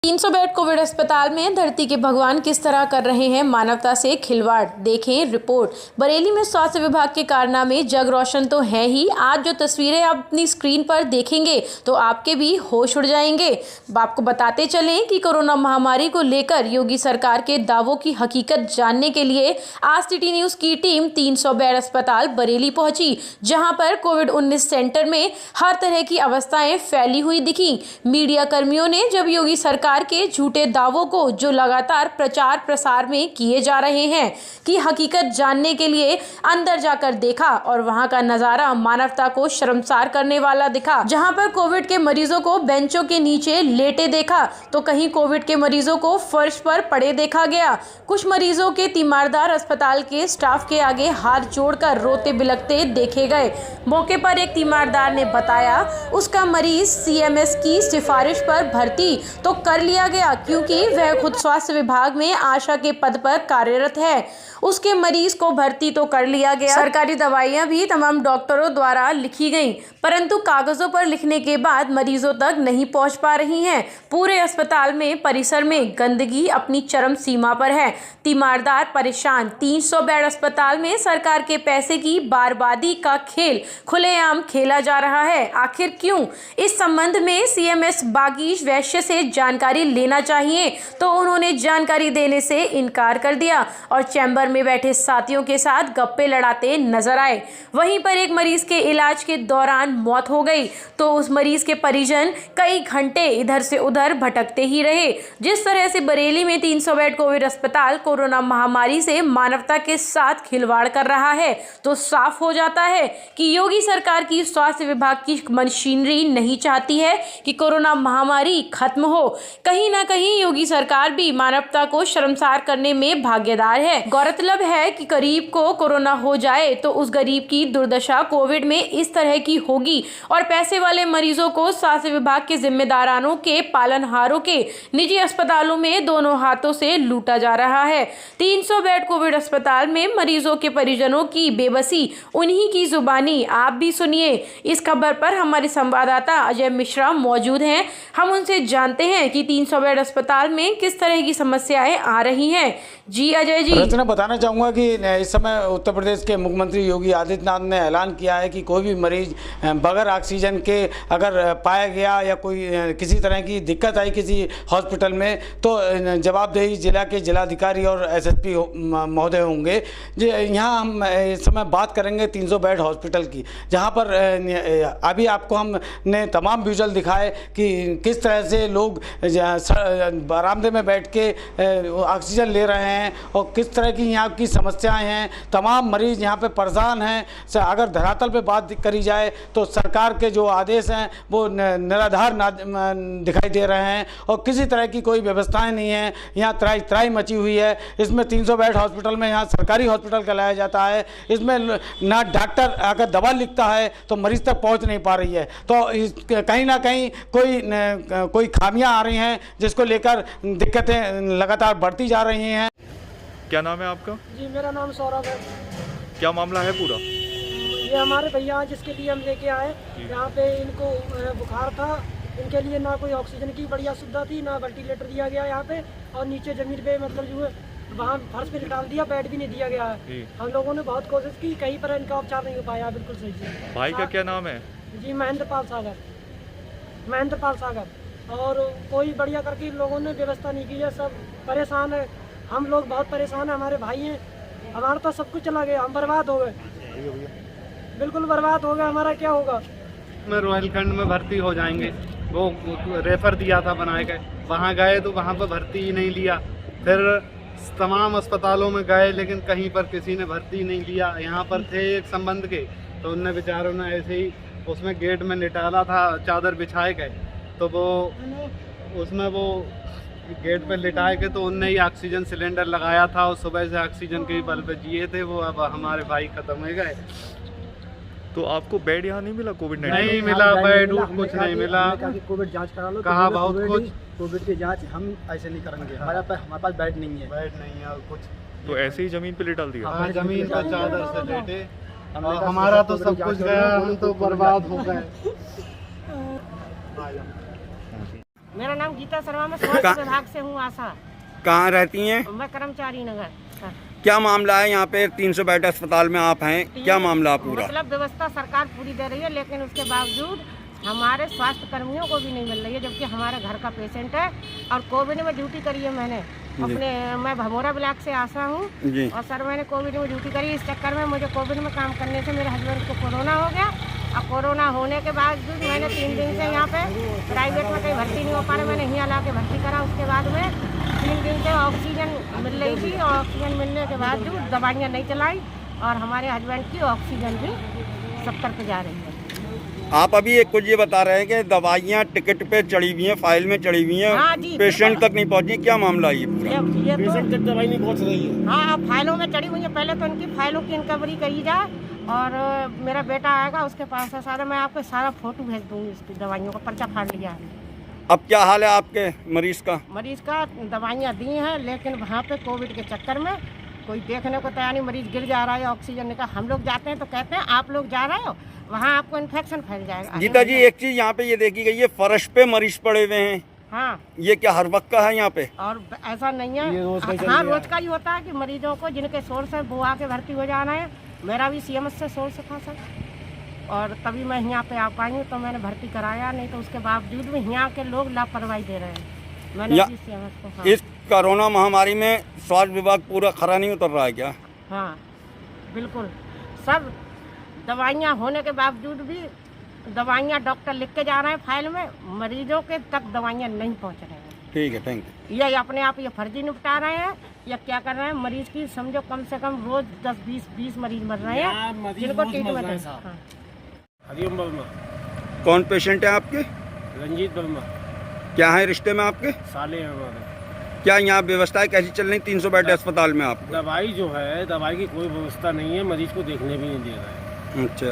300 bed Covid अस्पताल में धरती के भगवान किस तरह कर रहे हैं मानवता से खिलवाड़, देखें रिपोर्ट। बरेली में स्वास्थ्य विभाग के कारनामे जग रोशन तो है ही। आज जो तस्वीरें आप अपनी स्क्रीन पर देखेंगे तो आपके भी होश उड़ जाएंगे। आपको बताते चलें कि कोरोना महामारी को लेकर योगी सरकार के दावों की हकीकत जानने के लिए आज सिटी न्यूज की टीम 300 बेड अस्पताल बरेली पहुंची, जहां पर कोविड-19 सेंटर में हर तरह की अवस्थाएं फैली हुई दिखी। मीडिया कर्मियों ने जब योगी सरकार के झूठे दावों को जो लगातार प्रचार प्रसार में किए जा रहे हैं कि हकीकत जानने के लिए अंदर जाकर देखा और वहां का नजारा मानवता को शर्मसार करने वाला दिखा। जहां पर कोविड के मरीजों को बेंचों के नीचे लेटे देखा तो कहीं कोविड के मरीजों को फर्श पर पड़े देखा गया। कुछ मरीजों के तीमारदार अस्पताल के स्टाफ के आगे हाथ जोड़कर रोते बिलखते देखे गए। मौके पर एक तीमारदार ने बताया उसका मरीज सीएमएस की सिफारिश पर भर्ती तो कर लिया गया क्योंकि वह खुद स्वास्थ्य विभाग में आशा के पद पर कार्यरत है। उसके मरीज को भर्ती तो कर लिया गया। सरकारी दवाइयां भी तमाम डॉक्टरों द्वारा लिखी गईं, परंतु कागजों पर लिखने के बाद मरीजों तक नहीं पहुंच पा रही हैं। पूरे अस्पताल में परिसर में गंदगी अपनी चरम सीमा पर है। तीमारदार परेशान। 300 बेड अस्पताल में सरकार के पैसे की बर्बादी का खेल खुलेआम खेला जा रहा है। आखिर क्यों? इस संबंध में सीएमएस बागीश वैश्य से जानकारी लेना चाहिए तो उन्होंने जानकारी देने से इनकार कर दिया और चैम्बर में बैठे साथियों के साथ गप्पे लड़ाते नजर आए। वहीं पर एक मरीज के इलाज के दौरान मौत हो गई तो उस मरीज के परिजन कई घंटे इधर से उधर भटकते ही रहे। जिस तरह से बरेली में 300 बेड कोविड अस्पताल कोरोना महामारी से मानवता के साथ खिलवाड़ कर रहा है तो साफ हो जाता है कि योगी सरकार की स्वास्थ्य विभाग की मशीनरी नहीं चाहती है कि कोरोना महामारी खत्म हो। कहीं ना कहीं योगी सरकार भी मानवता को शर्मसार करने में भागीदार है। गौरतलब है कि गरीब को कोरोना हो जाए तो उस गरीब की दुर्दशा कोविड में इस तरह की होगी और पैसे वाले मरीजों को स्वास्थ्य विभाग के जिम्मेदारों के पालनहारों के निजी अस्पतालों में दोनों हाथों से लूटा जा रहा है। 300 बेड कोविड अस्पताल में मरीजों के परिजनों की बेबसी उन्हीं की जुबानी आप भी सुनिए। इस खबर पर हमारे संवाददाता अजय मिश्रा मौजूद हैं। हम उनसे जानते हैं कि 300 बेड अस्पताल में किस तरह की समस्याएं आ रही हैं। जी अजय जी। रचना, बताना चाहूँगा कि इस समय उत्तर प्रदेश के मुख्यमंत्री योगी आदित्यनाथ ने ऐलान किया है कि कोई भी मरीज बगैर ऑक्सीजन के अगर पाया गया या कोई किसी तरह की दिक्कत आई किसी हॉस्पिटल में तो जवाबदेही जिला के जिलाधिकारी और एसएसपी महोदय होंगे। यहाँ हम इस समय बात करेंगे 300 बेड हॉस्पिटल की, जहाँ पर अभी आपको हमने तमाम विजुअल दिखाए कि किस तरह से लोग बरामदे में बैठ के ऑक्सीजन ले रहे हैं और किस तरह की यहाँ की समस्याएं हैं। तमाम मरीज यहाँ पे परेशान हैं। अगर धरातल पे बात करी जाए तो सरकार के जो आदेश हैं वो निराधार दिखाई दे रहे हैं और किसी तरह की कोई व्यवस्थाएं नहीं है। यहाँ त्राही त्राही मची हुई है। इसमें 300 बेड हॉस्पिटल में यहाँ सरकारी हॉस्पिटल कहलाया जाता है। इसमें ना डॉक्टर अगर दवा लिखता है तो मरीज तक पहुँच नहीं पा रही है। तो कहीं ना कहीं कोई खामियां आ रही हैं जिसको लेकर दिक्कतें लगातार बढ़ती जा रही हैं। क्या नाम है आपका? जी मेरा नाम सौरभ है। क्या मामला है पूरा? ये हमारे भैया जिसके लिए हम लेके आए, यहाँ पे इनको बुखार था। इनके लिए ना कोई ऑक्सीजन की बढ़िया सुविधा थी, ना वेंटिलेटर दिया गया यहाँ पे, और नीचे जमीन पे मतलब जो है वहाँ फर्श पे निकाल दिया, बेड भी नहीं दिया गया है। हम लोगों ने बहुत कोशिश की, कहीं पर इनका उपचार नहीं हो पाया बिल्कुल सही से। भाई का क्या नाम है? जी महेंद्र पाल सागर। और कोई बढ़िया करके इन लोगों ने व्यवस्था नहीं की है। सब परेशान है, हम लोग बहुत परेशान हैं। हमारे भाई हैं, हमारा तो सब कुछ चला गया, हम बर्बाद हो गए, बिल्कुल बर्बाद हो गए। हमारा क्या होगा? में रोहिलखंड में भर्ती हो जाएंगे। वो रेफर दिया था बनाए गए, वहाँ गए तो वहाँ पर भर्ती ही नहीं लिया। फिर तमाम अस्पतालों में गए लेकिन कहीं पर किसी ने भर्ती नहीं लिया। यहाँ पर थे एक संबंध के, तो उनने बेचारों ने ऐसे ही उसमें गेट में लिटाला था, चादर बिछाए गए, तो वो उसमें वो गेट पे लिटाए के तो उनने ही ऑक्सीजन सिलेंडर लगाया था और सुबह से ऑक्सीजन के बल पे जिए थे वो। अब हमारे भाई खत्म हो गए। तो आपको बेड यहाँ नहीं मिला? कोविड-19 नहीं मिला, बेड कुछ नहीं मिला। कोविड जांच करा लो, कहा बहुत कुछ। कोविड की जांच हम ऐसे नहीं करेंगे, हमारे पास बेड नहीं है। बेड नहीं है और कुछ तो ऐसे ही जमीन पे लिटा दिया। हाँ, जमीन पर चादर से लेटे। हमारा तो सब कुछ गया, हम तो बर्बाद हो गए। मेरा नाम गीता शर्मा, मैं स्वास्थ्य विभाग से हूँ। आशा। कहाँ रहती हैं? मैं कर्मचारी नगर सर। क्या मामला है यहाँ पे 300 बेड अस्पताल में आप हैं, क्या मामला पूरा? मतलब व्यवस्था सरकार पूरी दे रही है, लेकिन उसके बावजूद हमारे स्वास्थ्य कर्मियों को भी नहीं मिल रही है, जबकि हमारे घर का पेशेंट है और कोविड में ड्यूटी करी है मैंने अपने। मैं भमोरा ब्लॉक से आशा हूँ और सर मैंने कोविड में ड्यूटी करी। इस चक्कर में मुझे कोविड में काम करने से मेरे हस्बैंड को कोरोना हो गया और कोरोना होने के बाद मैंने 3 दिन से यहाँ पे प्राइवेट में कहीं भर्ती नहीं हो पा रही, मैंने यहाँ ला के भर्ती करा। उसके बाद में 3 दिन से ऑक्सीजन मिल रही थी और ऑक्सीजन मिलने के बाद दवाइयाँ नहीं चलाई और हमारे हस्बैंड की ऑक्सीजन भी 70 पे जा रही है। आप अभी एक कुछ ये बता रहे हैं कि दवाइयाँ टिकट पे चढ़ी हुई हैं, फाइल में चढ़ी हुई हैं, हाँ जी, पेशेंट तक नहीं पहुँची, क्या मामला है ये पूरा? ये तो पेशेंट तक दवाई नहीं पहुंच रही है। हाँ, फाइलों में चढ़ी हुई है। पहले तो इनकी फाइलों की इंक्वायरी करी जाए और मेरा बेटा आएगा, उसके पास है सारा, मैं आपको सारा फोटो भेज दूँगी। इसकी दवाइयों का पर्चा फाड़ लिया है। अब क्या हाल है आपके मरीज का? मरीज का दवाइयाँ दी हैं, लेकिन वहाँ पे कोविड के चक्कर में कोई देखने को तैयार नहीं। मरीज गिर जा रहा है, ऑक्सीजन का। हम लोग जाते हैं तो कहते हैं आप लोग जा रहे हो, वहाँ आपको इन्फेक्शन फैल जाएगा। गीता जी, एक चीज यहाँ पे ये देखी गई है, फर्श पे मरीज पड़े हुए हैं। हाँ, ये क्या हर वक्त का है यहाँ पे? और ऐसा नहीं है। हाँ, रोज का ही होता है कि मरीजों को जिनके सोर्स है वो आके भर्ती हो जाना है। मेरा भी CMS से सोर्स था सर, और तभी मैं यहाँ पे आ पाई हूँ, तो मैंने भर्ती कराया। नहीं तो उसके बावजूद भी यहाँ के लोग लापरवाही दे रहे हैं। मैंने भी CMS को। हाँ। इस कोरोना महामारी में स्वास्थ्य विभाग पूरा खरा नहीं उतर रहा है क्या? हाँ बिल्कुल, सब दवाइयाँ होने के बावजूद भी दवाइयाँ डॉक्टर लिख के जा रहे हैं फाइल में, मरीजों के तक दवाइयाँ नहीं पहुँच रहे हैं। ठीक है, थैंक यू। ये अपने आप ये फर्जी निपटा रहे हैं या क्या कर रहे हैं? मरीज की समझो कम से कम रोज 10-20 मरीज मर रहे हैं जिनको ट्रीटमेंट है। हाँ। हरिओम वर्मा। कौन पेशेंट है आपके? रंजीत वर्मा। क्या है रिश्ते में आपके? साले हैं हमारे। क्या यहाँ व्यवस्थाएं कैसी चल रही 300 बेड अस्पताल में आप? दवाई जो है, दवाई की कोई व्यवस्था नहीं है, मरीज को देखने भी नहीं दे रहा है। अच्छा,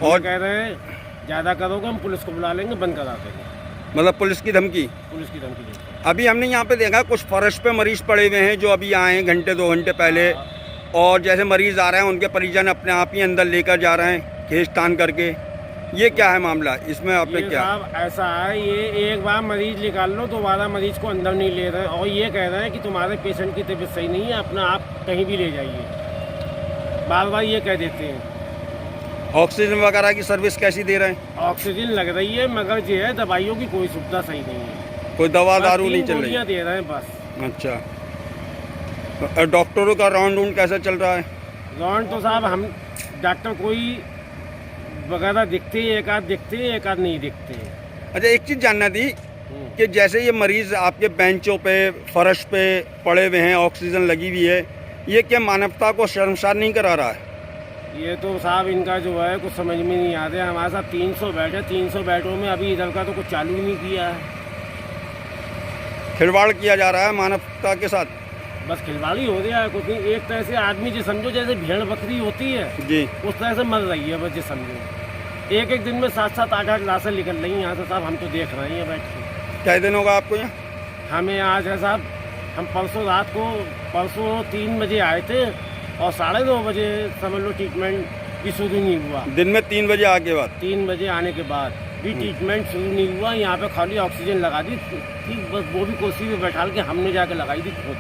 और कह रहे हैं ज़्यादा करोगे हम पुलिस को बुला लेंगे, बंद करा देंगे। मतलब पुलिस की धमकी? पुलिस की धमकी देते हैं। अभी हमने यहाँ पे देखा कुछ फर्श पे मरीज पड़े हुए हैं जो अभी आए हैं घंटे 2 घंटे पहले, और जैसे मरीज आ रहे हैं उनके परिजन अपने आप ही अंदर लेकर जा रहे हैं खींचतान करके। ये क्या है मामला? इसमें आपने क्या? साहब ऐसा है, ये एक बार मरीज निकाल लो, दोबारा मरीज को अंदर नहीं ले रहे, और ये कह रहे हैं कि तुम्हारे पेशेंट की तबीयत सही नहीं है, अपना आप कहीं भी ले जाइए। बार बार ये कह देते हैं। ऑक्सीजन वगैरह की सर्विस कैसी दे रहे हैं? ऑक्सीजन लग रही है, मगर जो है दवाइयों की कोई सुविधा सही नहीं है। कोई दवा दारू नहीं चल रही? गोलियां दे रहे हैं बस। अच्छा, डॉक्टरों का राउंड वूंड कैसा चल रहा है? राउंड तो साहब हम डॉक्टर कोई वगैरह दिखते, एक आध दिखते, एक आध नहीं दिखते। अच्छा, एक चीज़ जानना थी कि जैसे ये मरीज आपके बेंचों पे फर्श पे पड़े हुए हैं, ऑक्सीजन लगी हुई है, ये क्या मानवता को शर्मसार नहीं करा रहा है? ये तो साहब इनका जो है कुछ समझ में नहीं आता है। हमारे साथ 300 बेड है, 300 बेडों में अभी इधर का तो कुछ चालू ही नहीं किया है। खिलवाड़ किया जा रहा है मानवता के साथ। बस खिलवाड़ी हो रहा है, कुछ नहीं। एक तरह से आदमी जो समझो जैसे भेड़ बकरी होती है जी, उस तरह से मर रही है बस, जो समझो। एक दिन में 7-7, 8-8 लाशें निकल रही हैं यहाँ से साहब, हम तो देख रहे हैं बैठ के। क्या दिन होगा आपको यहाँ? हमें आज है साहब, हम परसों रात को 3 बजे आए थे और 9:30 बजे समझ लो ट्रीटमेंट भी शुरू नहीं हुआ। दिन में 3 बजे आके बाद? 3 बजे आने के बाद भी ट्रीटमेंट शुरू नहीं हुआ। यहाँ पे खाली ऑक्सीजन लगा दी थी, बस वो भी कुर्सी पे बैठा के हमने जाके लगाई थी खुद।